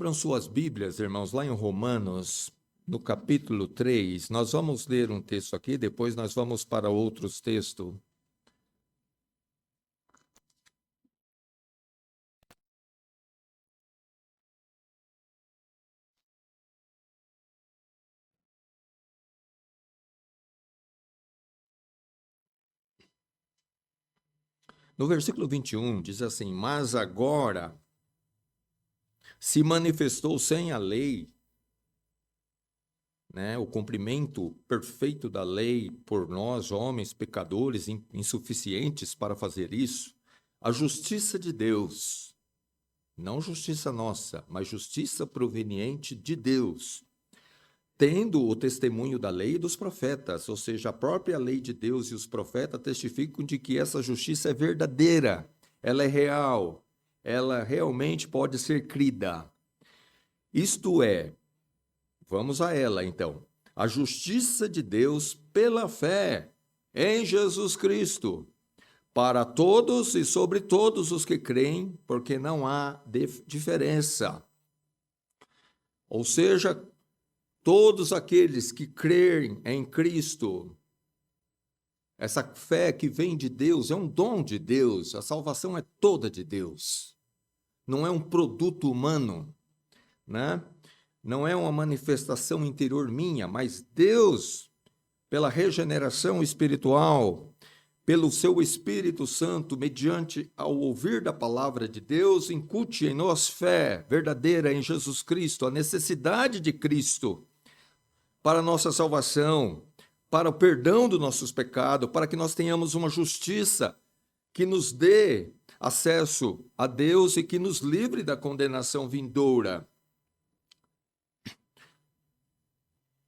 Abram suas Bíblias, irmãos, lá em Romanos, no capítulo 3. Nós vamos ler um texto aqui, depois nós vamos para outros textos. No versículo 21, diz assim: Mas agora se manifestou sem a lei, o cumprimento perfeito da lei por nós, homens pecadores, insuficientes para fazer isso, a justiça de Deus, não justiça nossa, mas justiça proveniente de Deus, tendo o testemunho da lei e dos profetas, ou seja, a própria lei de Deus e os profetas testificam de que essa justiça é verdadeira, ela é real, ela realmente pode ser crida. Isto é, vamos a ela então, a justiça de Deus pela fé em Jesus Cristo, para todos e sobre todos os que creem, porque não há diferença. Ou seja, todos aqueles que creem em Cristo, essa fé que vem de Deus, é um dom de Deus, a salvação é toda de Deus, não é um produto humano, Não é uma manifestação interior minha, mas Deus, pela regeneração espiritual, pelo seu Espírito Santo, mediante ao ouvir da palavra de Deus, incute em nós fé verdadeira em Jesus Cristo, a necessidade de Cristo para a nossa salvação, para o perdão dos nossos pecados, para que nós tenhamos uma justiça que nos dê acesso a Deus e que nos livre da condenação vindoura.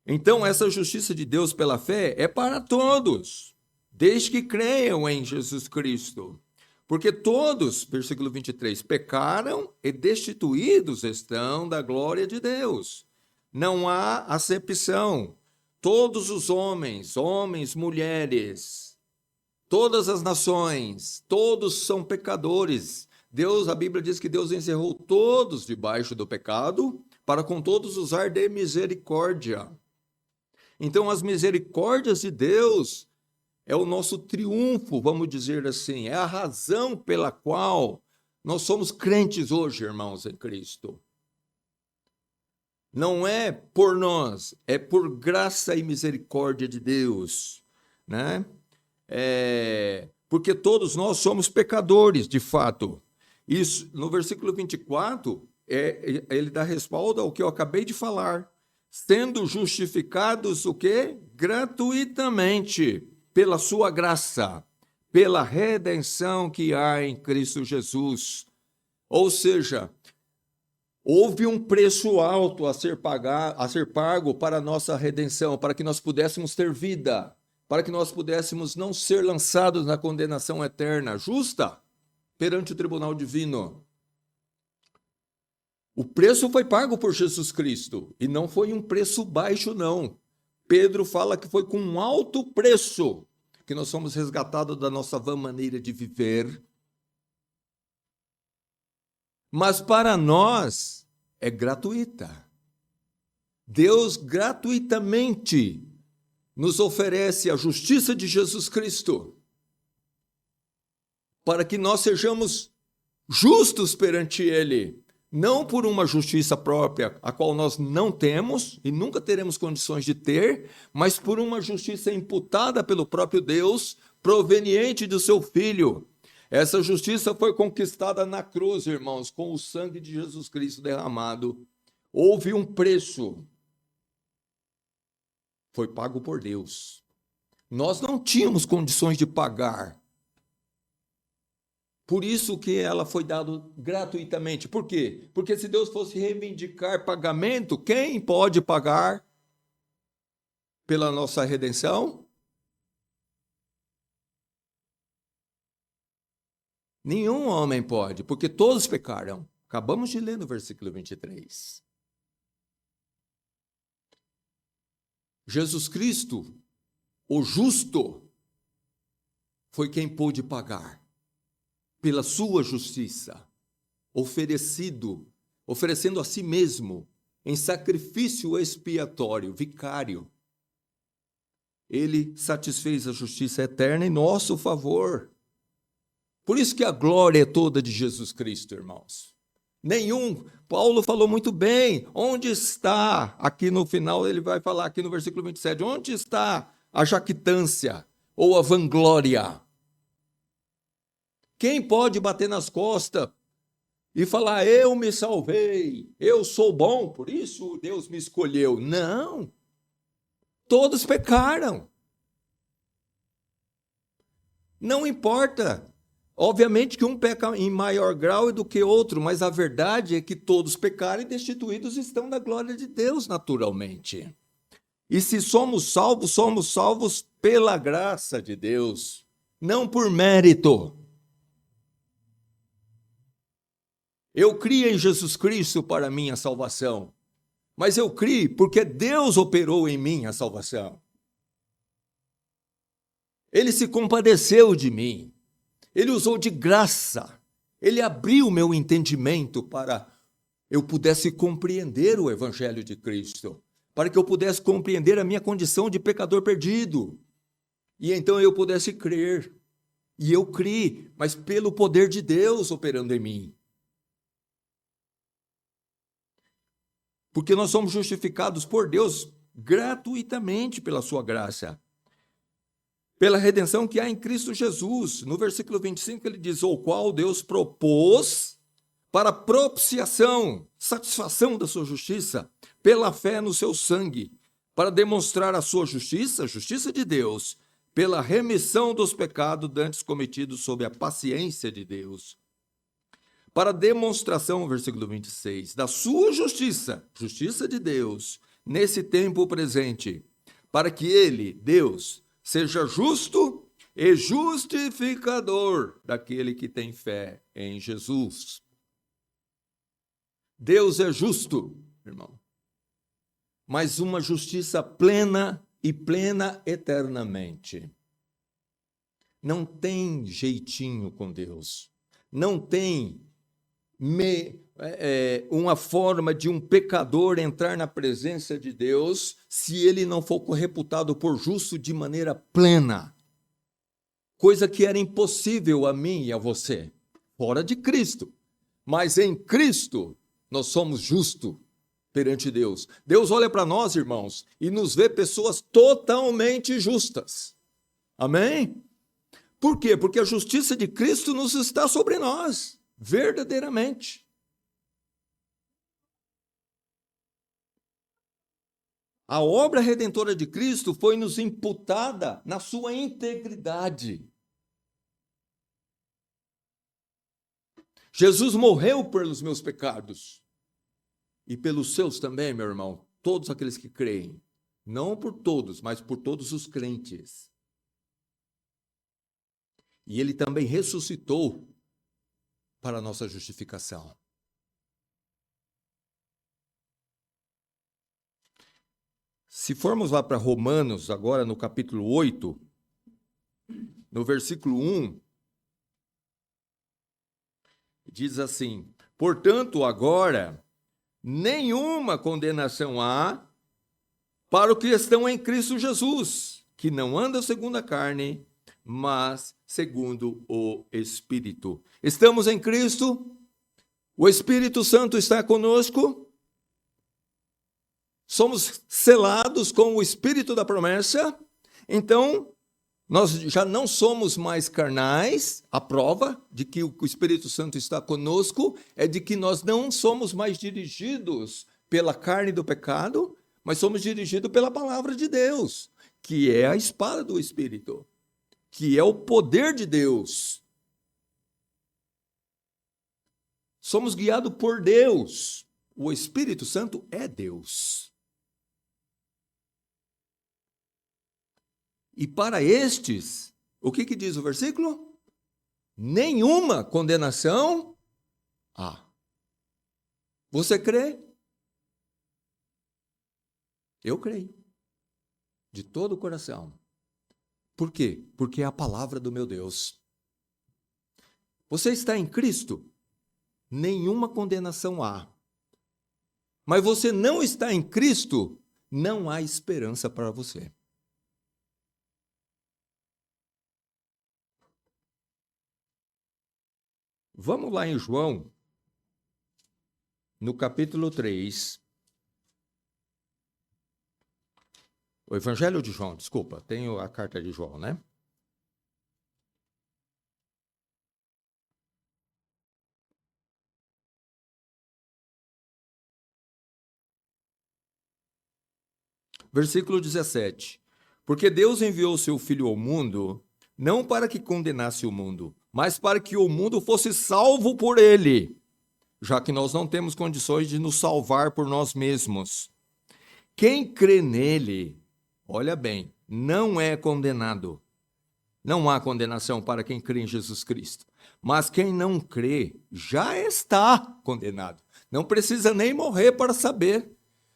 Então, essa justiça de Deus pela fé é para todos, desde que creiam em Jesus Cristo. Porque todos, versículo 23, pecaram e destituídos estão da glória de Deus. Não há acepção. Todos os homens, mulheres, todas as nações, todos são pecadores. Deus, a Bíblia diz que Deus encerrou todos debaixo do pecado, para com todos usar de misericórdia. Então, as misericórdias de Deus é o nosso triunfo, vamos dizer assim, é a razão pela qual nós somos crentes hoje, irmãos, em Cristo. Não é por nós, é por graça e misericórdia de Deus, porque todos nós somos pecadores, de fato. Isso, no versículo 24, ele dá respaldo ao que eu acabei de falar. Sendo justificados o quê? Gratuitamente, pela sua graça, pela redenção que há em Cristo Jesus. Ou seja, houve um preço alto a ser pago para a nossa redenção, para que nós pudéssemos ter vida, para que nós pudéssemos não ser lançados na condenação eterna, justa, perante o tribunal divino. O preço foi pago por Jesus Cristo, e não foi um preço baixo, não. Pedro fala que foi com um alto preço que nós somos resgatados da nossa vã maneira de viver. Mas para nós é gratuita. Deus gratuitamente nos oferece a justiça de Jesus Cristo, para que nós sejamos justos perante Ele. Não por uma justiça própria, a qual nós não temos e nunca teremos condições de ter, mas por uma justiça imputada pelo próprio Deus, proveniente do seu Filho. Essa justiça foi conquistada na cruz, irmãos, com o sangue de Jesus Cristo derramado. Houve um preço. Foi pago por Deus. Nós não tínhamos condições de pagar. Por isso que ela foi dada gratuitamente. Por quê? Porque se Deus fosse reivindicar pagamento, quem pode pagar pela nossa redenção? Nenhum homem pode, porque todos pecaram. Acabamos de ler no versículo 23. Jesus Cristo, o justo, foi quem pôde pagar pela sua justiça, oferecido oferecendo a si mesmo em sacrifício expiatório, vicário. Ele satisfez a justiça eterna em nosso favor. Por isso que a glória é toda de Jesus Cristo, irmãos. Paulo falou muito bem, onde está, aqui no final ele vai falar aqui no versículo 27, onde está a jactância ou a vanglória? Quem pode bater nas costas e falar, eu me salvei, eu sou bom, por isso Deus me escolheu? Não, todos pecaram. Não importa. Obviamente que um peca em maior grau do que outro, mas a verdade é que todos pecaram e destituídos estão da glória de Deus naturalmente. E se somos salvos pela graça de Deus, não por mérito. Eu criei em Jesus Cristo para minha salvação, mas eu criei porque Deus operou em mim a salvação. Ele se compadeceu de mim. Ele usou de graça. Ele abriu meu entendimento para eu pudesse compreender o Evangelho de Cristo, para que eu pudesse compreender a minha condição de pecador perdido. E então eu pudesse crer. E eu criei, mas pelo poder de Deus operando em mim. Porque nós somos justificados por Deus gratuitamente pela sua graça. Pela redenção que há em Cristo Jesus. No versículo 25 ele diz, o qual Deus propôs para propiciação, satisfação da sua justiça, pela fé no seu sangue, para demonstrar a sua justiça, a justiça de Deus, pela remissão dos pecados dantes cometidos sob a paciência de Deus. Para demonstração, versículo 26, da sua justiça, justiça de Deus, nesse tempo presente, para que ele, Deus, seja justo e justificador daquele que tem fé em Jesus. Deus é justo, irmão, mas uma justiça plena e plena eternamente. Não tem jeitinho com Deus. Não tem uma forma de um pecador entrar na presença de Deus se ele não for reputado por justo de maneira plena. Coisa que era impossível a mim e a você, fora de Cristo. Mas em Cristo nós somos justos perante Deus. Deus olha para nós, irmãos, e nos vê pessoas totalmente justas. Amém? Por quê? Porque a justiça de Cristo nos está sobre nós, verdadeiramente. A obra redentora de Cristo foi nos imputada na sua integridade. Jesus morreu pelos meus pecados. E pelos seus também, meu irmão. Todos aqueles que creem. Não por todos, mas por todos os crentes. E ele também ressuscitou para a nossa justificação. Se formos lá para Romanos, agora no capítulo 8, no versículo 1, diz assim, portanto, agora, nenhuma condenação há para os que estão em Cristo Jesus, que não andam segundo a carne, mas segundo o Espírito. Estamos em Cristo, o Espírito Santo está conosco, somos selados com o Espírito da promessa, então nós já não somos mais carnais. A prova de que o Espírito Santo está conosco é de que nós não somos mais dirigidos pela carne do pecado, mas somos dirigidos pela palavra de Deus, que é a espada do Espírito, que é o poder de Deus. Somos guiados por Deus. O Espírito Santo é Deus. E para estes, o que diz o versículo? Nenhuma condenação há. Você crê? Eu creio. De todo o coração. Por quê? Porque é a palavra do meu Deus. Você está em Cristo? Nenhuma condenação há. mas você não está em Cristo, não há esperança para você. Vamos lá em João, no capítulo 3. O Evangelho de João, desculpa, tenho a carta de João, né? Versículo 17. Porque Deus enviou seu Filho ao mundo, não para que condenasse o mundo, mas para que o mundo fosse salvo por ele, já que nós não temos condições de nos salvar por nós mesmos. Quem crê nele, olha bem, não é condenado. Não há condenação para quem crê em Jesus Cristo. Mas quem não crê já está condenado. Não precisa nem morrer para saber.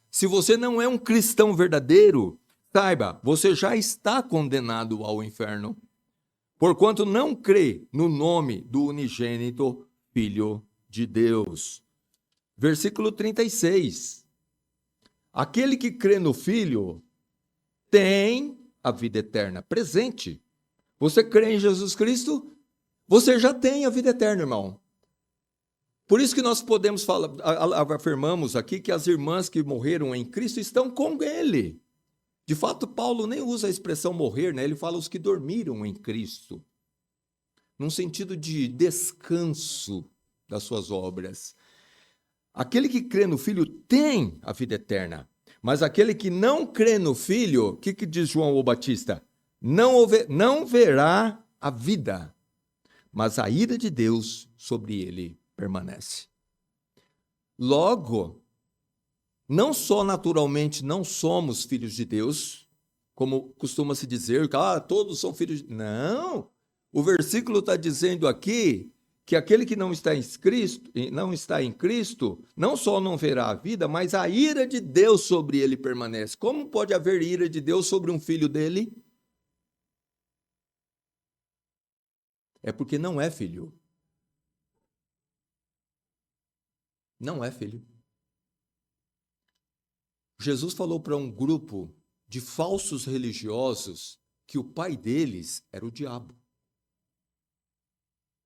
Se você não é um cristão verdadeiro, saiba, você já está condenado ao inferno, porquanto não crê no nome do unigênito Filho de Deus. Versículo 36. Aquele que crê no Filho tem a vida eterna presente. Você crê em Jesus Cristo? Você já tem a vida eterna, irmão. Por isso que nós podemos falar, afirmamos aqui que as irmãs que morreram em Cristo estão com ele. De fato, Paulo nem usa a expressão morrer, né? Ele fala os que dormiram em Cristo, num sentido de descanso das suas obras. Aquele que crê no Filho tem a vida eterna, mas aquele que não crê no Filho, o que diz João o Batista? Não verá a vida, mas a ira de Deus sobre ele permanece. Logo, não só naturalmente não somos filhos de Deus, como costuma se dizer, todos são filhos de... Não! O versículo está dizendo aqui que aquele que não está em Cristo, não só não verá a vida, mas a ira de Deus sobre ele permanece. Como pode haver ira de Deus sobre um filho dele? É porque não é filho. Não é filho. Jesus falou para um grupo de falsos religiosos que o pai deles era o diabo.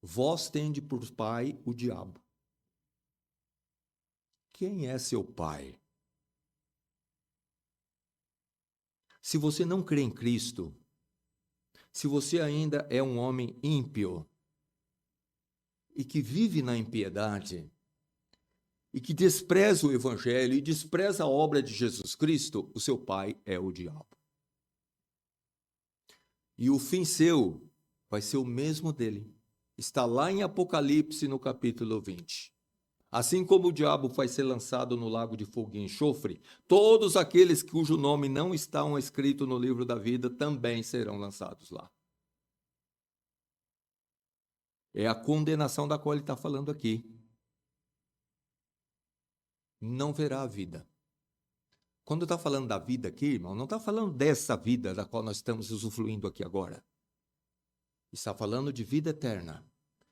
Vós tende por pai o diabo. Quem é seu pai? Se você não crê em Cristo, se você ainda é um homem ímpio e que vive na impiedade, e que despreza o Evangelho e despreza a obra de Jesus Cristo, o seu pai é o diabo. E o fim seu vai ser o mesmo dele. Está lá em Apocalipse, no capítulo 20. Assim como o diabo vai ser lançado no lago de fogo e enxofre, todos aqueles cujo nome não estão escrito no livro da vida também serão lançados lá. É a condenação da qual ele está falando aqui. Não verá a vida. Quando está falando da vida aqui, irmão, não está falando dessa vida da qual nós estamos usufruindo aqui agora. Está falando de vida eterna.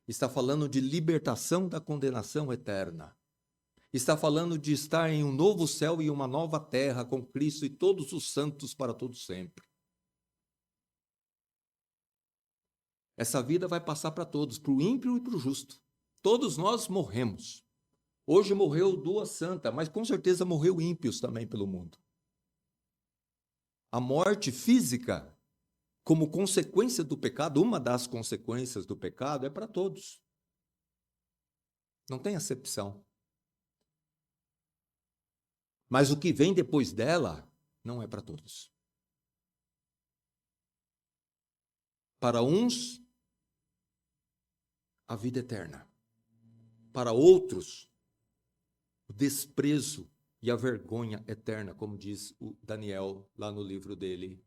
Está falando de libertação da condenação eterna. Está falando de estar em um novo céu e uma nova terra com Cristo e todos os santos para todo sempre. Essa vida vai passar para todos, para o ímpio e para o justo. Todos nós morremos. Hoje morreu duas santas, mas com certeza morreu ímpios também pelo mundo. A morte física, como consequência do pecado, uma das consequências do pecado é para todos. Não tem acepção. Mas o que vem depois dela não é para todos. Para uns, a vida eterna. Para outros, o desprezo e a vergonha eterna, como diz o Daniel lá no livro dele,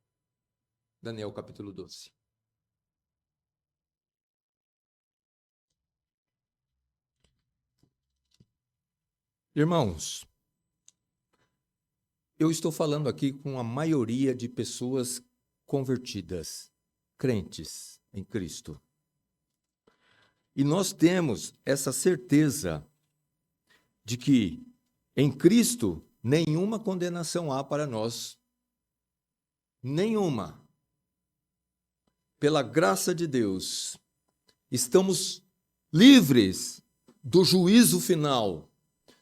Daniel capítulo 12. Irmãos, eu estou falando aqui com a maioria de pessoas convertidas, crentes em Cristo. E nós temos essa certeza de que Em Cristo, nenhuma condenação há para nós. Nenhuma. Pela graça de Deus, estamos livres do juízo final.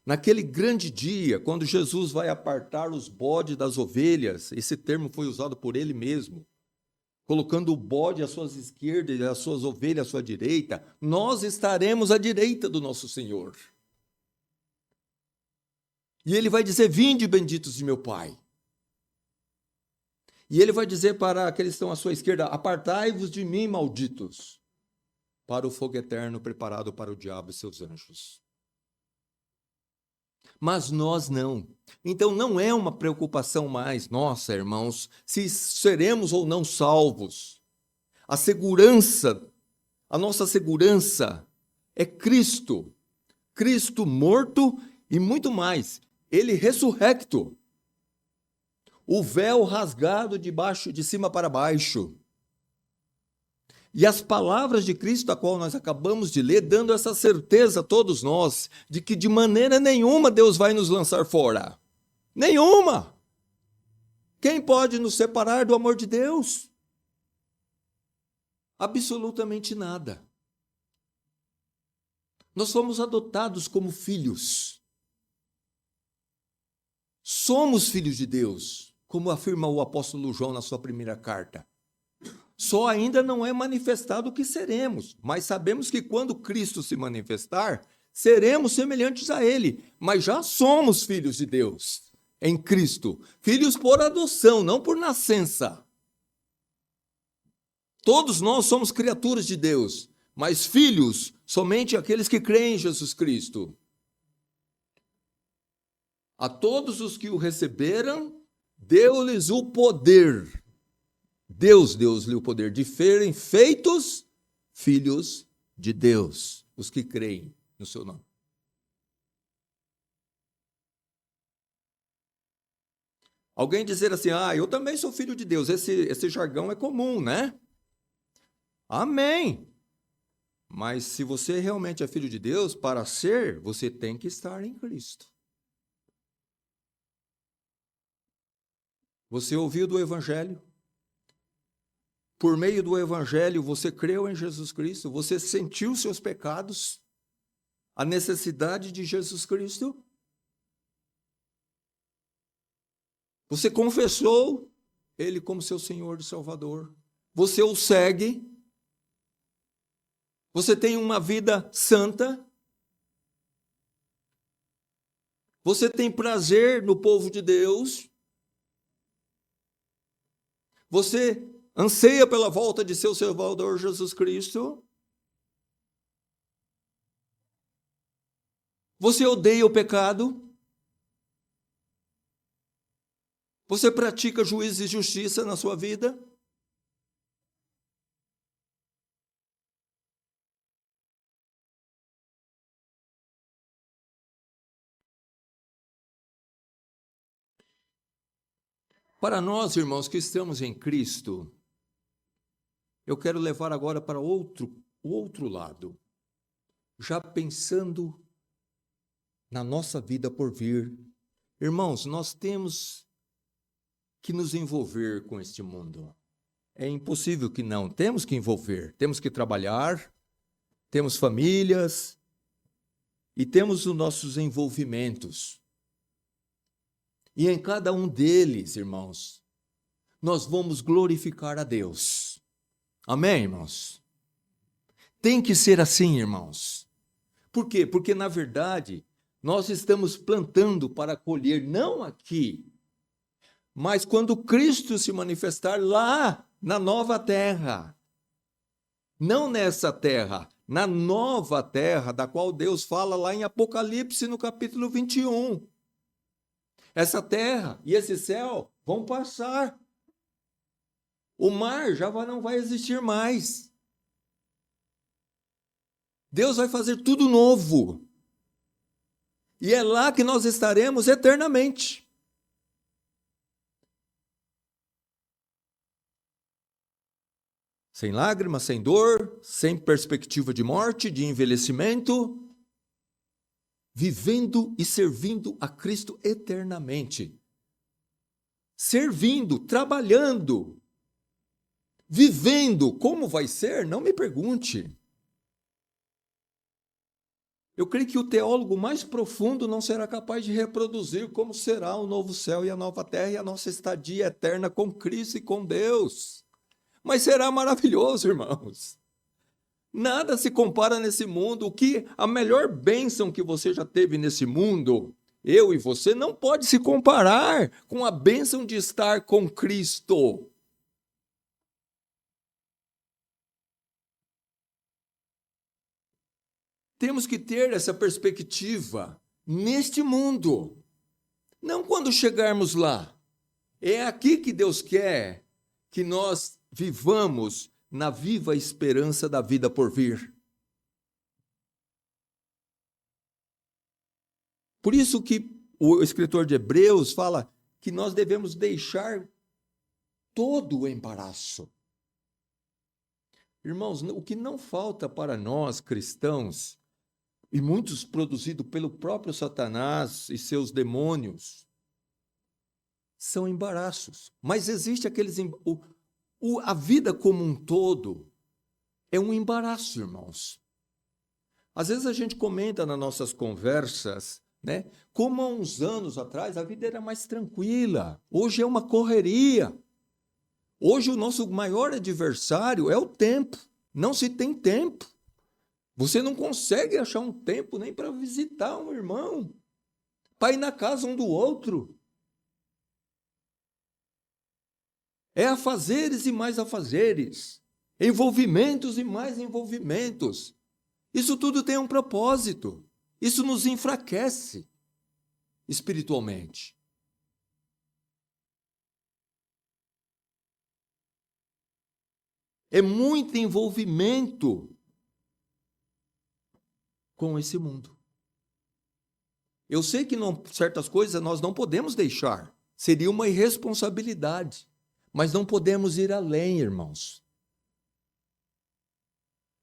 Naquele grande dia, quando Jesus vai apartar os bodes das ovelhas, esse termo foi usado por ele mesmo, colocando o bode à sua esquerda e as suas ovelhas à sua direita, nós estaremos à direita do nosso Senhor. E ele vai dizer: vinde, benditos de meu Pai. E ele vai dizer para aqueles que estão à sua esquerda: apartai-vos de mim, malditos, para o fogo eterno preparado para o diabo e seus anjos. Mas nós não. Então não é uma preocupação mais nossa, irmãos, se seremos ou não salvos. A segurança, a nossa segurança é Cristo. Cristo morto e muito mais, ele ressurrecto. O véu rasgado de cima para baixo. E as palavras de Cristo, a qual nós acabamos de ler, dando essa certeza a todos nós, de que de maneira nenhuma Deus vai nos lançar fora. Nenhuma! Quem pode nos separar do amor de Deus? Absolutamente nada. Nós fomos adotados como filhos. Somos filhos de Deus, como afirma o apóstolo João na sua primeira carta. Só ainda não é manifestado o que seremos, mas sabemos que quando Cristo se manifestar, seremos semelhantes a Ele, mas já somos filhos de Deus, em Cristo, filhos por adoção, não por nascença. Todos nós somos criaturas de Deus, mas filhos somente aqueles que creem em Jesus Cristo. A todos os que o receberam, deu-lhes o poder. Deus deu-lhe o poder de serem feitos filhos de Deus, os que creem no seu nome. Alguém dizer assim: eu também sou filho de Deus, esse jargão é comum, né? Amém! Mas se você realmente é filho de Deus, para ser, você tem que estar em Cristo. Você ouviu do Evangelho? Por meio do Evangelho, você creu em Jesus Cristo? Você sentiu seus pecados? A necessidade de Jesus Cristo? Você confessou Ele como seu Senhor e Salvador? Você o segue? Você tem uma vida santa? Você tem prazer no povo de Deus? Você anseia pela volta de seu Salvador Jesus Cristo? Você odeia o pecado? Você pratica juízo e justiça na sua vida? Para nós, irmãos, que estamos em Cristo, eu quero levar agora para o outro lado, já pensando na nossa vida por vir. Irmãos, nós temos que nos envolver com este mundo. É impossível que não. Temos que envolver, temos que trabalhar, temos famílias e temos os nossos envolvimentos. E em cada um deles, irmãos, nós vamos glorificar a Deus. Amém, irmãos? Tem que ser assim, irmãos. Por quê? Porque, na verdade, nós estamos plantando para colher, não aqui, mas quando Cristo se manifestar lá na nova terra. Não nessa terra, na nova terra, da qual Deus fala lá em Apocalipse, no capítulo 21. Essa terra e esse céu vão passar. O mar já não vai existir mais. Deus vai fazer tudo novo. E é lá que nós estaremos eternamente. Sem lágrimas, sem dor, sem perspectiva de morte, de envelhecimento. vivendo e servindo a Cristo eternamente. Servindo, trabalhando, vivendo. Como vai ser? Não me pergunte. Eu creio que o teólogo mais profundo não será capaz de reproduzir como será o novo céu e a nova terra e a nossa estadia eterna com Cristo e com Deus. Mas será maravilhoso, irmãos. Nada se compara nesse mundo. A melhor bênção que você já teve nesse mundo, eu e você, não pode se comparar com a bênção de estar com Cristo. Temos que ter essa perspectiva neste mundo, não quando chegarmos lá. É aqui que Deus quer que nós vivamos na viva esperança da vida por vir. Por isso que o escritor de Hebreus fala que nós devemos deixar todo o embaraço. Irmãos, o que não falta para nós cristãos, e muitos produzidos pelo próprio Satanás e seus demônios, são embaraços. Mas existe aqueles... A vida como um todo é um embaraço, irmãos. Às vezes a gente comenta nas nossas conversas, né? Como há uns anos atrás a vida era mais tranquila. Hoje é uma correria. Hoje o nosso maior adversário é o tempo. Não se tem tempo. Você não consegue achar um tempo nem para visitar um irmão, para ir na casa um do outro. É afazeres e mais afazeres, envolvimentos e mais envolvimentos. Isso tudo tem um propósito. Isso nos enfraquece espiritualmente. É muito envolvimento com esse mundo. Eu sei que certas coisas nós não podemos deixar. Seria uma irresponsabilidade. Mas não podemos ir além, irmãos.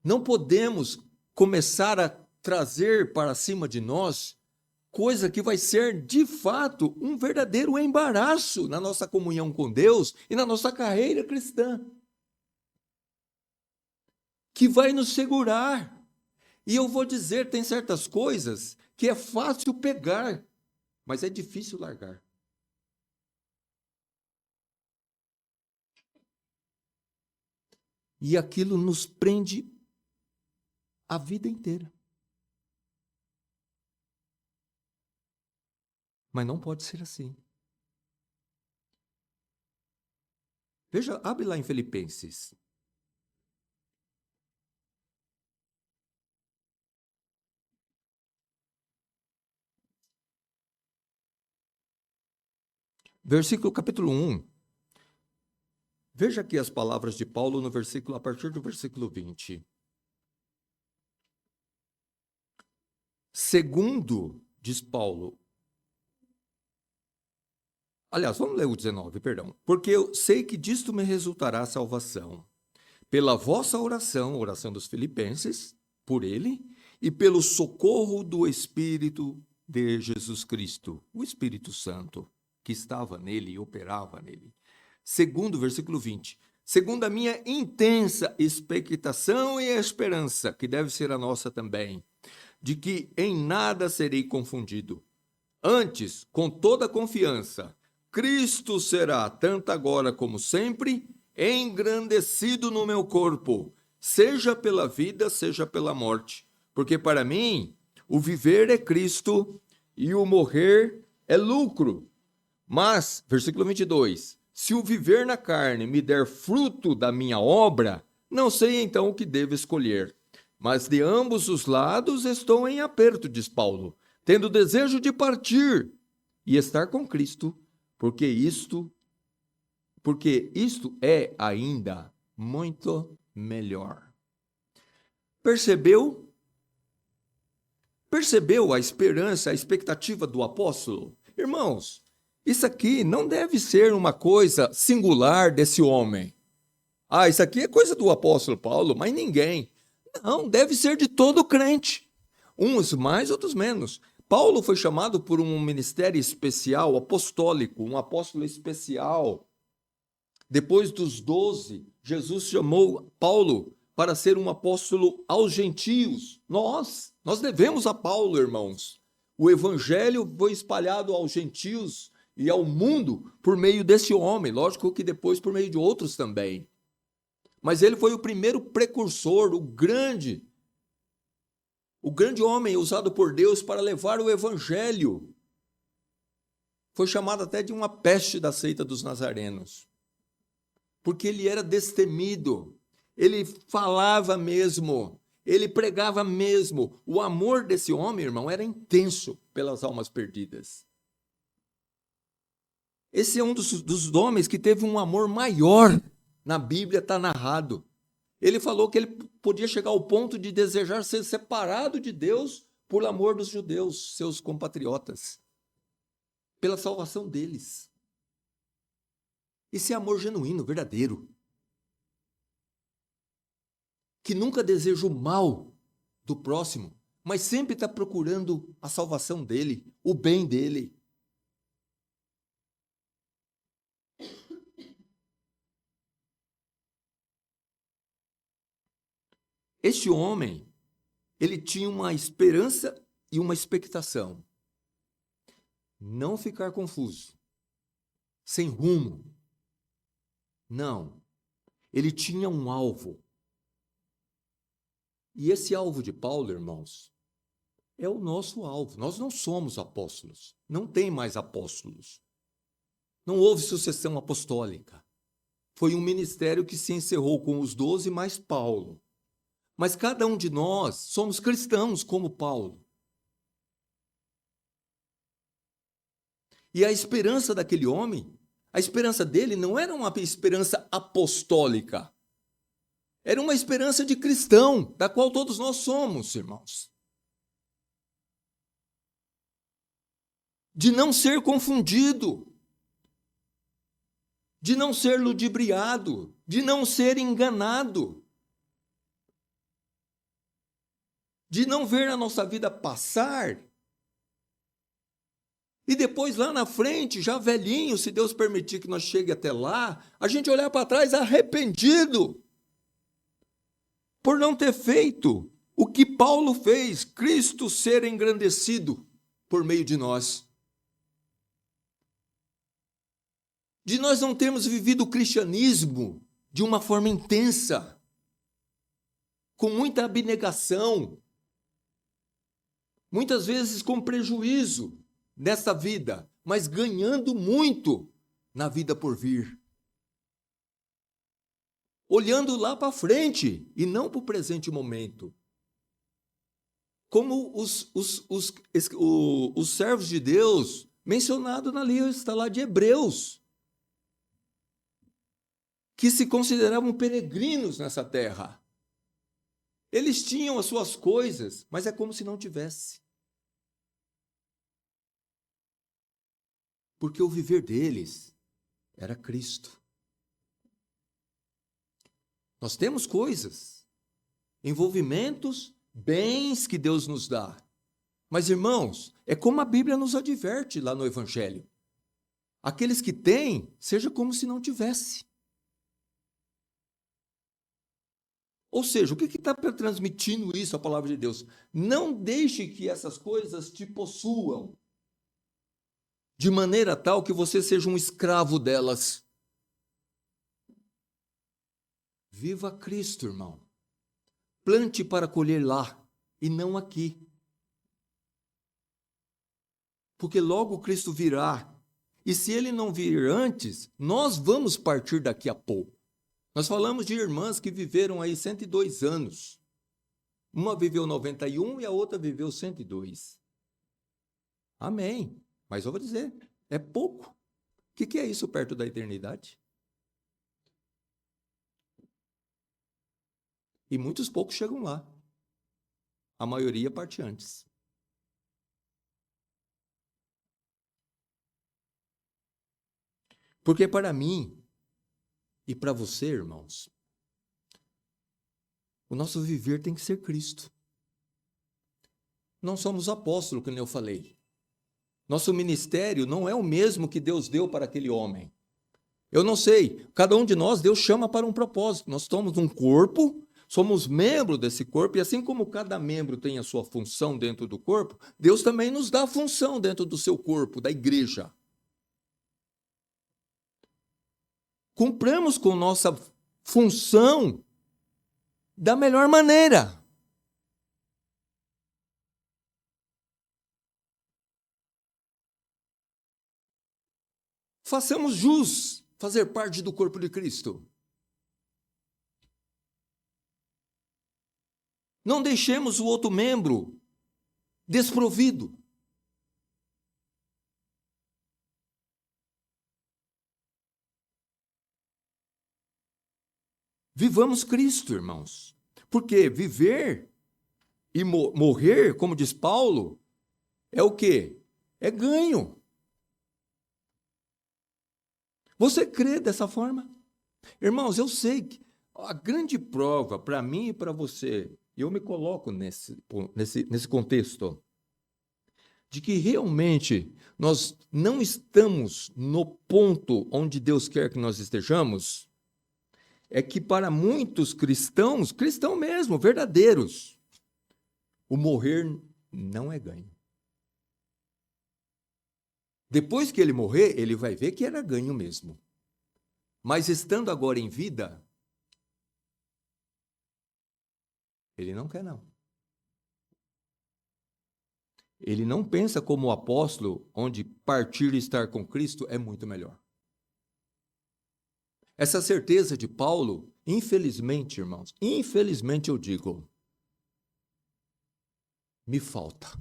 Não podemos começar a trazer para cima de nós coisa que vai ser, de fato, um verdadeiro embaraço na nossa comunhão com Deus e na nossa carreira cristã. Que vai nos segurar. E eu vou dizer, tem certas coisas que é fácil pegar, mas é difícil largar. E aquilo nos prende a vida inteira. Mas não pode ser assim. Veja, abre lá em Filipenses. Capítulo 1. Veja aqui as palavras de Paulo no versículo, a partir do versículo 20. Segundo, diz Paulo, aliás, vamos ler o 19, perdão. Porque eu sei que disto me resultará a salvação, pela vossa oração, oração dos filipenses, por ele, e pelo socorro do Espírito de Jesus Cristo, o Espírito Santo, que estava nele e operava nele. Segundo, versículo 20. Segundo a minha intensa expectação e esperança, que deve ser a nossa também, de que em nada serei confundido. Antes, com toda confiança, Cristo será, tanto agora como sempre, engrandecido no meu corpo, seja pela vida, seja pela morte. Porque para mim, o viver é Cristo e o morrer é lucro. Mas, versículo 22, se o viver na carne me der fruto da minha obra, não sei então o que devo escolher. Mas de ambos os lados estou em aperto, diz Paulo, tendo desejo de partir e estar com Cristo, porque isto é ainda muito melhor. Percebeu? Percebeu a esperança, a expectativa do apóstolo? Irmãos, isso aqui não deve ser uma coisa singular desse homem. Ah, isso aqui é coisa do apóstolo Paulo, mas ninguém. Não, deve ser de todo crente. Uns mais, outros menos. Paulo foi chamado por um ministério especial, apostólico, um apóstolo especial. Depois dos 12, Jesus chamou Paulo para ser um apóstolo aos gentios. Nós devemos a Paulo, irmãos. O evangelho foi espalhado aos gentios e ao mundo por meio desse homem, lógico que depois por meio de outros também. Mas ele foi o primeiro precursor, o grande homem usado por Deus para levar o evangelho. Foi chamado até de uma peste da seita dos nazarenos, porque ele era destemido, ele falava mesmo, ele pregava mesmo. O amor desse homem, irmão, era intenso pelas almas perdidas. Esse é um dos homens que teve um amor maior. Na Bíblia está narrado. Ele falou que ele podia chegar ao ponto de desejar ser separado de Deus por amor dos judeus, seus compatriotas, pela salvação deles. Esse é amor genuíno, verdadeiro, que nunca deseja o mal do próximo, mas sempre está procurando a salvação dele, o bem dele. Este homem, ele tinha uma esperança e uma expectação. Não ficar confuso, sem rumo. Não. Ele tinha um alvo. E esse alvo de Paulo, irmãos, é o nosso alvo. Nós não somos apóstolos. Não tem mais apóstolos. Não houve sucessão apostólica. Foi um ministério que se encerrou com os 12 mais Paulo. Mas cada um de nós somos cristãos como Paulo. E a esperança daquele homem, a esperança dele não era uma esperança apostólica. Era uma esperança de cristão, da qual todos nós somos, irmãos. De não ser confundido, de não ser ludibriado, de não ser enganado, de não ver a nossa vida passar e depois lá na frente, já velhinho, se Deus permitir que nós chegue até lá, a gente olhar para trás arrependido por não ter feito o que Paulo fez, Cristo ser engrandecido por meio de nós. De nós não termos vivido o cristianismo de uma forma intensa, com muita abnegação, muitas vezes com prejuízo nessa vida, mas ganhando muito na vida por vir. Olhando lá para frente e não para o presente momento. Como os servos de Deus, mencionado na lista lá de Hebreus, que se consideravam peregrinos nessa terra. Eles tinham as suas coisas, mas é como se não tivesse. Porque o viver deles era Cristo. Nós temos coisas, envolvimentos, bens que Deus nos dá. Mas, irmãos, é como a Bíblia nos adverte lá no Evangelho. Aqueles que têm, seja como se não tivesse. Ou seja, o que está transmitindo isso a palavra de Deus? Não deixe que essas coisas te possuam, de maneira tal que você seja um escravo delas. Viva Cristo, irmão. Plante para colher lá e não aqui. Porque logo Cristo virá. E se ele não vir antes, nós vamos partir daqui a pouco. Nós falamos de irmãs que viveram aí 102 anos. Uma viveu 91 e a outra viveu 102. Amém. Mas eu vou dizer, é pouco. O que é isso perto da eternidade? E muitos poucos chegam lá. A maioria parte antes. Porque para mim e para você, irmãos, o nosso viver tem que ser Cristo. não somos apóstolos, como eu falei. Nosso ministério não é o mesmo que Deus deu para aquele homem. Eu não sei, cada um de nós, Deus chama para um propósito. Nós somos um corpo, somos membro desse corpo, e assim como cada membro tem a sua função dentro do corpo, Deus também nos dá a função dentro do seu corpo, da igreja. Cumpramos com nossa função da melhor maneira. Façamos jus fazer parte do corpo de Cristo. Não deixemos o outro membro desprovido. Vivamos Cristo, irmãos. Porque viver e morrer, como diz Paulo, é o quê? É ganho. Você crê dessa forma? Irmãos, eu sei que a grande prova para mim e para você, eu me coloco nesse contexto, de que realmente nós não estamos no ponto onde Deus quer que nós estejamos, é que para muitos cristãos mesmo, verdadeiros, o morrer não é ganho. Depois que ele morrer, ele vai ver que era ganho mesmo. Mas estando agora em vida, ele não quer não. Ele não pensa como o apóstolo, onde partir e estar com Cristo é muito melhor. Essa certeza de Paulo, infelizmente, irmãos, infelizmente eu digo, me falta.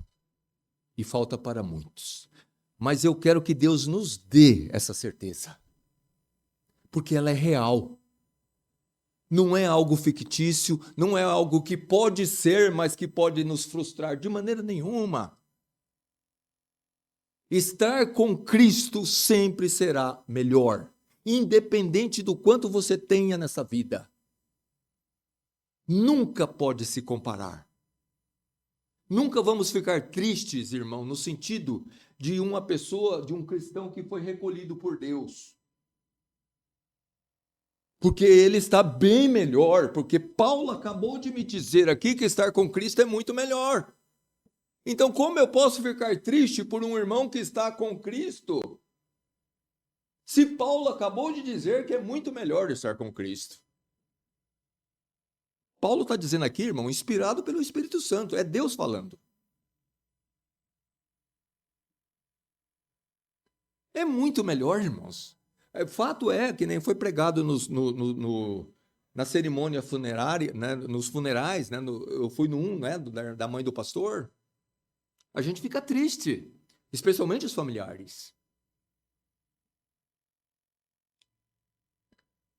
E falta para muitos. Mas eu quero que Deus nos dê essa certeza. Porque ela é real. Não é algo fictício, não é algo que pode ser, mas que pode nos frustrar de maneira nenhuma. Estar com Cristo sempre será melhor, independente do quanto você tenha nessa vida. Nunca pode se comparar. Nunca vamos ficar tristes, irmão, no sentido de uma pessoa, de um cristão que foi recolhido por Deus. Porque ele está bem melhor, porque Paulo acabou de me dizer aqui que estar com Cristo é muito melhor. Então, como eu posso ficar triste por um irmão que está com Cristo? Se Paulo acabou de dizer que é muito melhor estar com Cristo. Paulo está dizendo aqui, irmão, inspirado pelo Espírito Santo, é Deus falando. É muito melhor, irmãos. Fato é que nem foi pregado na cerimônia funerária, né, nos funerais, né, eu fui no né, da mãe do pastor. A gente fica triste, especialmente os familiares.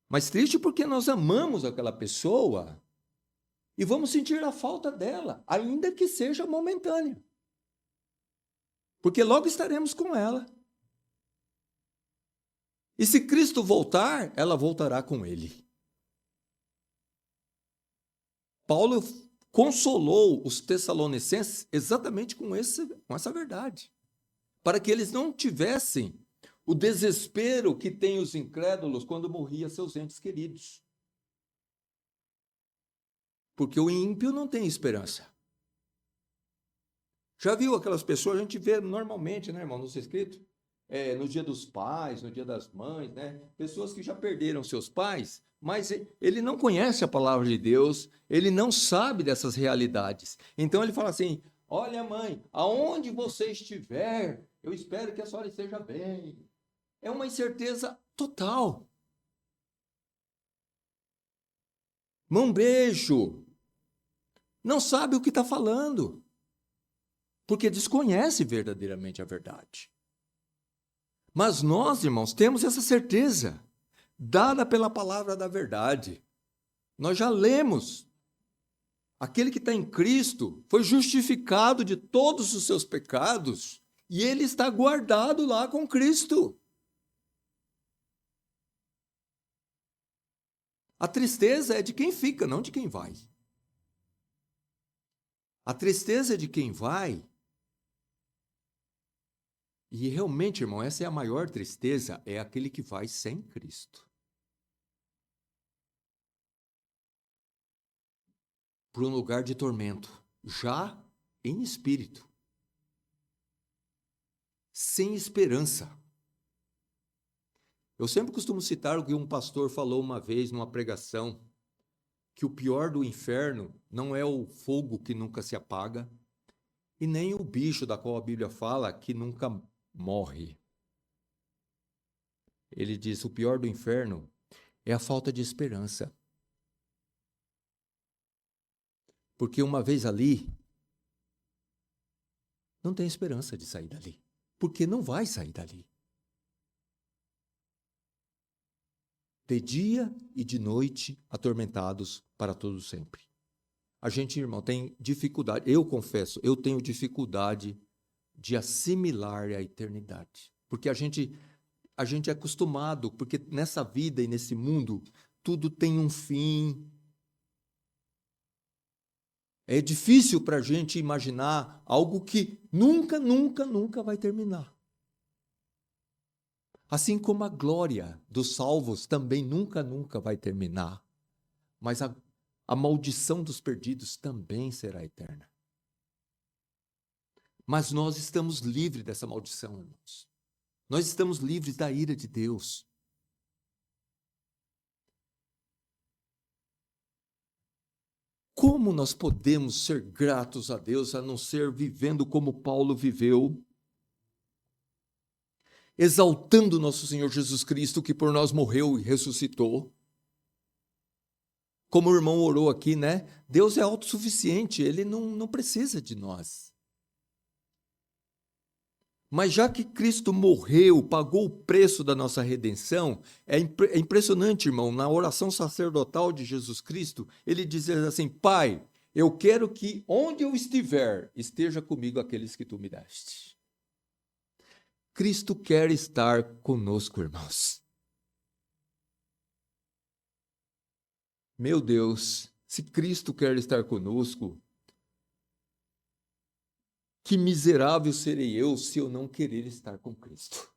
Mas triste porque nós amamos aquela pessoa e vamos sentir a falta dela, ainda que seja momentânea. Porque logo estaremos com ela. E se Cristo voltar, ela voltará com ele. Paulo consolou os tessalonicenses exatamente com essa verdade, para que eles não tivessem o desespero que têm os incrédulos quando morriam seus entes queridos. Porque o ímpio não tem esperança. Já viu aquelas pessoas, a gente vê normalmente, né, irmão, nos escritos, no dia dos pais, no dia das mães, né, pessoas que já perderam seus pais, mas ele não conhece a palavra de Deus, ele não sabe dessas realidades. Então ele fala assim: olha, mãe, aonde você estiver, eu espero que a senhora esteja bem. É uma incerteza total. Mão beijo. Não sabe o que está falando, porque desconhece verdadeiramente a verdade. Mas nós, irmãos, temos essa certeza, dada pela palavra da verdade. Nós já lemos. Aquele que está em Cristo foi justificado de todos os seus pecados e ele está guardado lá com Cristo. A tristeza é de quem fica, não de quem vai. A tristeza é de quem vai. E realmente, irmão, essa é a maior tristeza, é aquele que vai sem Cristo. Para um lugar de tormento, já em espírito, sem esperança. Eu sempre costumo citar o que um pastor falou uma vez numa pregação, que o pior do inferno não é o fogo que nunca se apaga, e nem o bicho da qual a Bíblia fala que nunca morre. Ele diz: o pior do inferno é a falta de esperança. Porque uma vez ali, não tem esperança de sair dali. Porque não vai sair dali. De dia e de noite, atormentados para todo sempre. A gente, irmão, tem dificuldade, eu confesso, eu tenho dificuldade de assimilar a eternidade. Porque a gente é acostumado, porque nessa vida e nesse mundo, tudo tem um fim. É difícil para a gente imaginar algo que nunca, nunca, nunca vai terminar. Assim como a glória dos salvos também nunca, nunca vai terminar. Mas a maldição dos perdidos também será eterna. Mas nós estamos livres dessa maldição, irmãos. Nós estamos livres da ira de Deus. Como nós podemos ser gratos a Deus, a não ser vivendo como Paulo viveu, exaltando nosso Senhor Jesus Cristo, que por nós morreu e ressuscitou? Como o irmão orou aqui, né? Deus é autossuficiente, Ele não precisa de nós. Mas já que Cristo morreu, pagou o preço da nossa redenção, é impressionante, irmão, na oração sacerdotal de Jesus Cristo, ele diz assim: Pai, eu quero que onde eu estiver, esteja comigo aqueles que tu me deste. Cristo quer estar conosco, irmãos. Meu Deus, se Cristo quer estar conosco, que miserável serei eu se eu não querer estar com Cristo.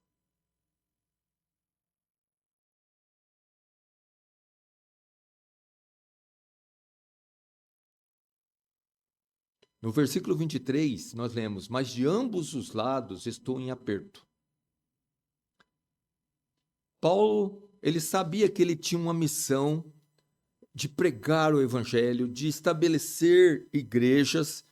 No versículo 23, nós lemos: mas de ambos os lados estou em aperto. Paulo, ele sabia que ele tinha uma missão de pregar o evangelho, de estabelecer igrejas,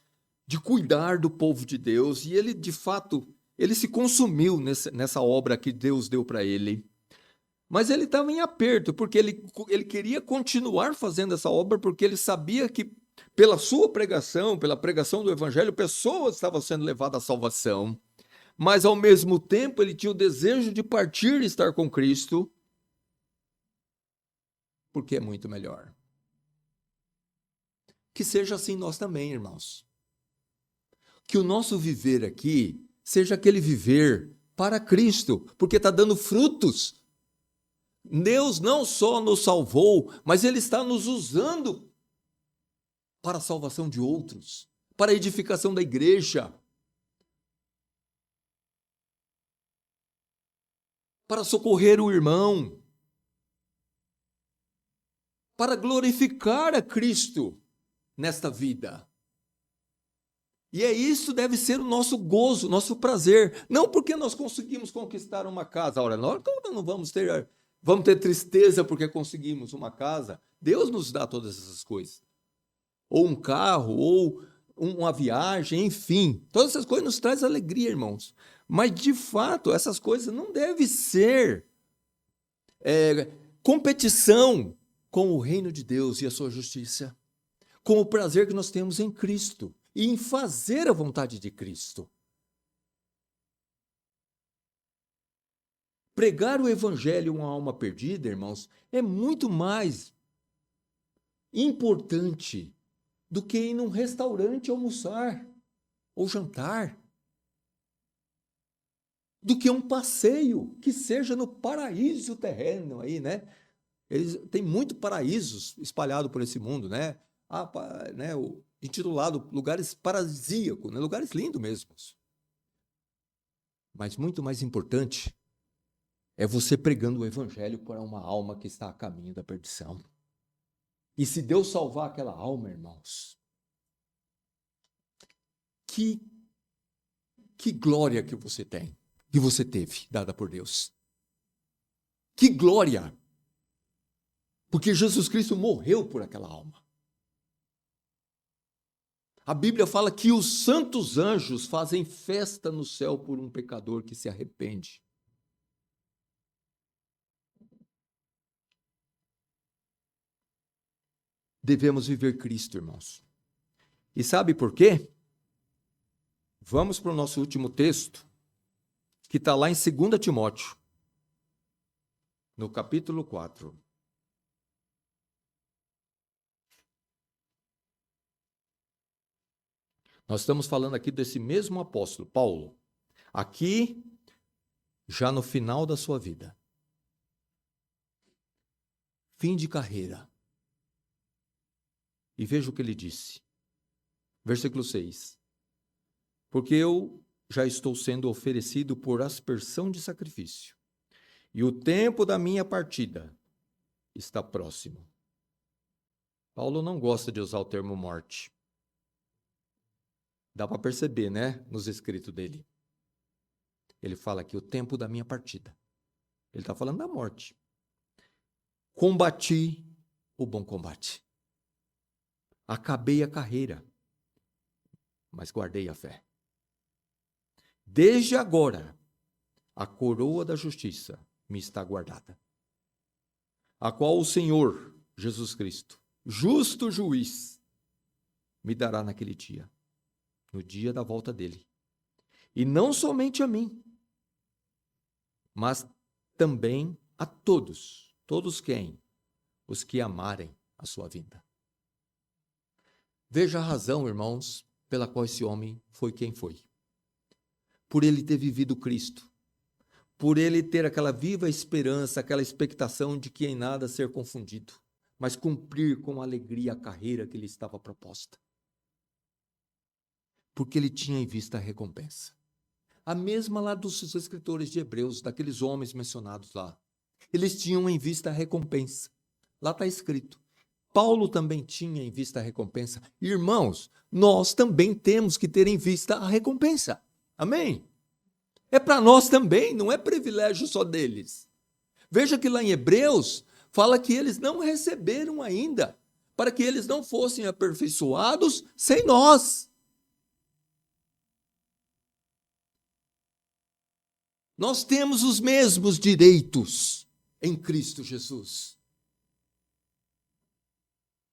de cuidar do povo de Deus, e ele, de fato, ele se consumiu nessa obra que Deus deu para ele. Mas ele estava em aperto, porque ele queria continuar fazendo essa obra, porque ele sabia que, pela sua pregação, pela pregação do evangelho, pessoas estavam sendo levadas à salvação. Mas, ao mesmo tempo, ele tinha o desejo de partir e estar com Cristo, porque é muito melhor. Que seja assim nós também, irmãos. Que o nosso viver aqui seja aquele viver para Cristo, porque está dando frutos. Deus não só nos salvou, mas Ele está nos usando para a salvação de outros, para a edificação da igreja, para socorrer o irmão, para glorificar a Cristo nesta vida. E isso deve ser o nosso gozo, nosso prazer. Não porque nós conseguimos conquistar uma casa. Ora, nós não vamos ter tristeza porque conseguimos uma casa. Deus nos dá todas essas coisas. Ou um carro, ou uma viagem, enfim. Todas essas coisas nos trazem alegria, irmãos. Mas, de fato, essas coisas não devem ser competição com o reino de Deus e a sua justiça, com o prazer que nós temos em Cristo e em fazer a vontade de Cristo. Pregar o evangelho a uma alma perdida, irmãos, é muito mais importante do que ir num restaurante almoçar ou jantar, do que um passeio que seja no paraíso terreno aí, né? Tem muitos paraísos espalhados por esse mundo, né? intitulado Lugares Paradisíacos, né? Lugares lindos mesmo. Mas muito mais importante é você pregando o evangelho para uma alma que está a caminho da perdição. E se Deus salvar aquela alma, irmãos, que glória que você tem, que você teve, dada por Deus. Que glória! Porque Jesus Cristo morreu por aquela alma. A Bíblia fala que os santos anjos fazem festa no céu por um pecador que se arrepende. Devemos viver Cristo, irmãos. E sabe por quê? Vamos para o nosso último texto, que está lá em 2 Timóteo, no capítulo 4. Nós estamos falando aqui desse mesmo apóstolo, Paulo, aqui já no final da sua vida. Fim de carreira. E veja o que ele disse. Versículo 6. Porque eu já estou sendo oferecido por aspersão de sacrifício, e o tempo da minha partida está próximo. Paulo não gosta de usar o termo morte. Dá para perceber, né, nos escritos dele. Ele fala aqui, o tempo da minha partida. Ele está falando da morte. Combati o bom combate. Acabei a carreira, mas guardei a fé. Desde agora, a coroa da justiça me está guardada, a qual o Senhor, Jesus Cristo, justo juiz, me dará naquele dia, no dia da volta dele. E não somente a mim, mas também a todos. Todos quem? Os que amarem a sua vinda. Veja a razão, irmãos, pela qual esse homem foi quem foi. Por ele ter vivido Cristo. Por ele ter aquela viva esperança, aquela expectação de que em nada ser confundido, mas cumprir com alegria a carreira que lhe estava proposta. Porque ele tinha em vista a recompensa. A mesma lá dos escritores de Hebreus, daqueles homens mencionados lá. Eles tinham em vista a recompensa. Lá está escrito. Paulo também tinha em vista a recompensa. Irmãos, nós também temos que ter em vista a recompensa. Amém? É para nós também, não é privilégio só deles. Veja que lá em Hebreus fala que eles não receberam ainda, para que eles não fossem aperfeiçoados sem nós. Nós temos os mesmos direitos em Cristo Jesus.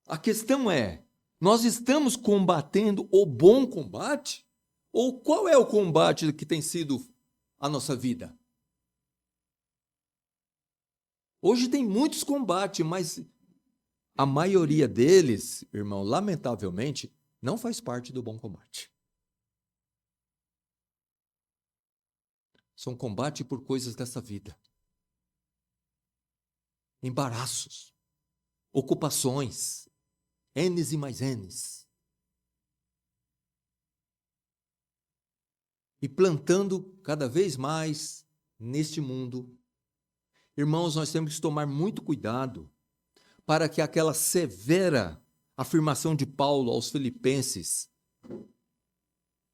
A questão é, nós estamos combatendo o bom combate? Ou qual é o combate que tem sido a nossa vida? Hoje tem muitos combates, mas a maioria deles, irmão, lamentavelmente, não faz parte do bom combate. São combates por coisas dessa vida. Embaraços, ocupações, N's e mais N's. E plantando cada vez mais neste mundo. Irmãos, nós temos que tomar muito cuidado para que aquela severa afirmação de Paulo aos Filipenses,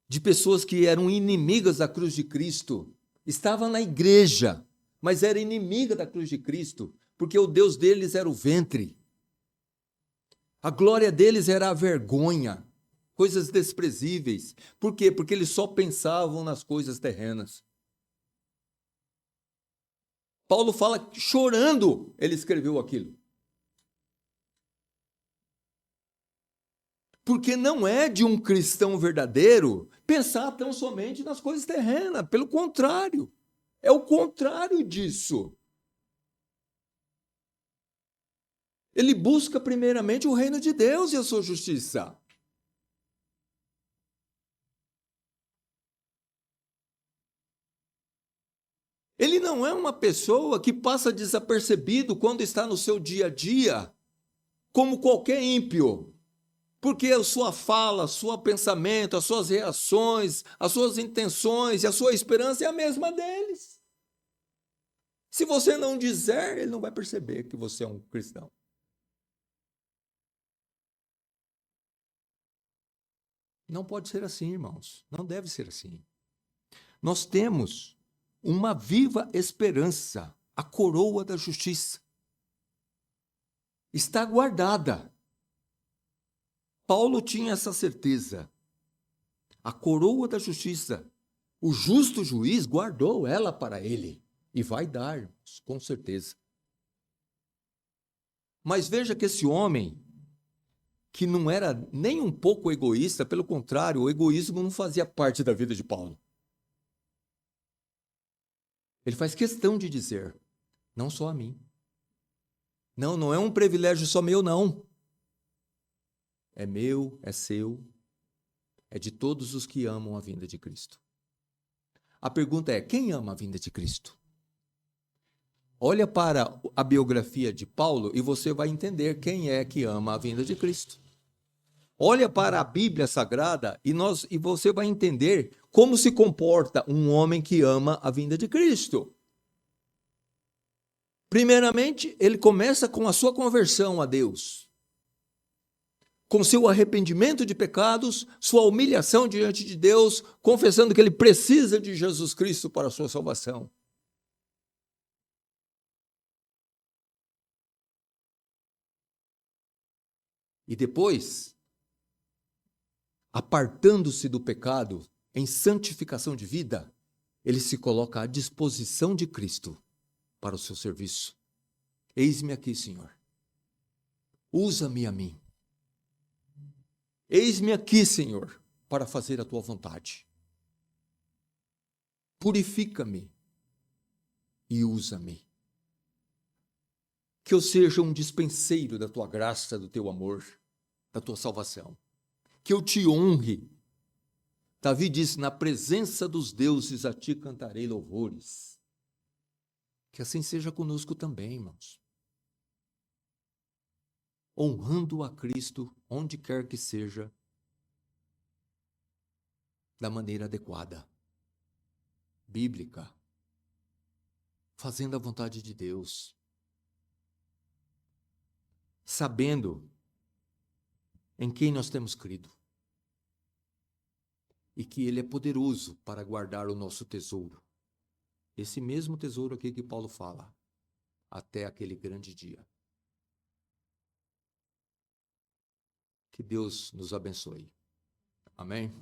de pessoas que eram inimigas da cruz de Cristo, estava na igreja, mas era inimiga da cruz de Cristo, porque o Deus deles era o ventre. A glória deles era a vergonha, coisas desprezíveis. Por quê? Porque eles só pensavam nas coisas terrenas. Paulo fala, chorando, ele escreveu aquilo. Porque não é de um cristão verdadeiro pensar tão somente nas coisas terrenas. Pelo contrário, é o contrário disso. Ele busca primeiramente o reino de Deus e a sua justiça. Ele não é uma pessoa que passa desapercebido quando está no seu dia a dia, como qualquer ímpio. Porque a sua fala, o seu pensamento, as suas reações, as suas intenções e a sua esperança é a mesma deles. Se você não dizer, ele não vai perceber que você é um cristão. Não pode ser assim, irmãos. Não deve ser assim. Nós temos uma viva esperança, a coroa da justiça. Está guardada. Paulo tinha essa certeza. A coroa da justiça, o justo juiz guardou ela para ele e vai dar, com certeza. Mas veja que esse homem, que não era nem um pouco egoísta, pelo contrário, o egoísmo não fazia parte da vida de Paulo. Ele faz questão de dizer, não só a mim. Não, não é um privilégio só meu, não. É meu, é seu, é de todos os que amam a vinda de Cristo. A pergunta é, quem ama a vinda de Cristo? Olha para a biografia de Paulo e você vai entender quem é que ama a vinda de Cristo. Olha para a Bíblia Sagrada e você vai entender como se comporta um homem que ama a vinda de Cristo. Primeiramente, ele começa com a sua conversão a Deus, com seu arrependimento de pecados, sua humilhação diante de Deus, confessando que ele precisa de Jesus Cristo para a sua salvação. E depois, apartando-se do pecado em santificação de vida, ele se coloca à disposição de Cristo para o seu serviço. Eis-me aqui, Senhor. Usa-me a mim. Eis-me aqui, Senhor, para fazer a tua vontade. Purifica-me e usa-me. Que eu seja um dispenseiro da tua graça, do teu amor, da tua salvação. Que eu te honre. Davi disse, na presença dos deuses a ti cantarei louvores. Que assim seja conosco também, irmãos. Honrando a Cristo, onde quer que seja, da maneira adequada, bíblica, fazendo a vontade de Deus, sabendo em quem nós temos crido e que Ele é poderoso para guardar o nosso tesouro, esse mesmo tesouro aqui que Paulo fala, até aquele grande dia. Que Deus nos abençoe. Amém?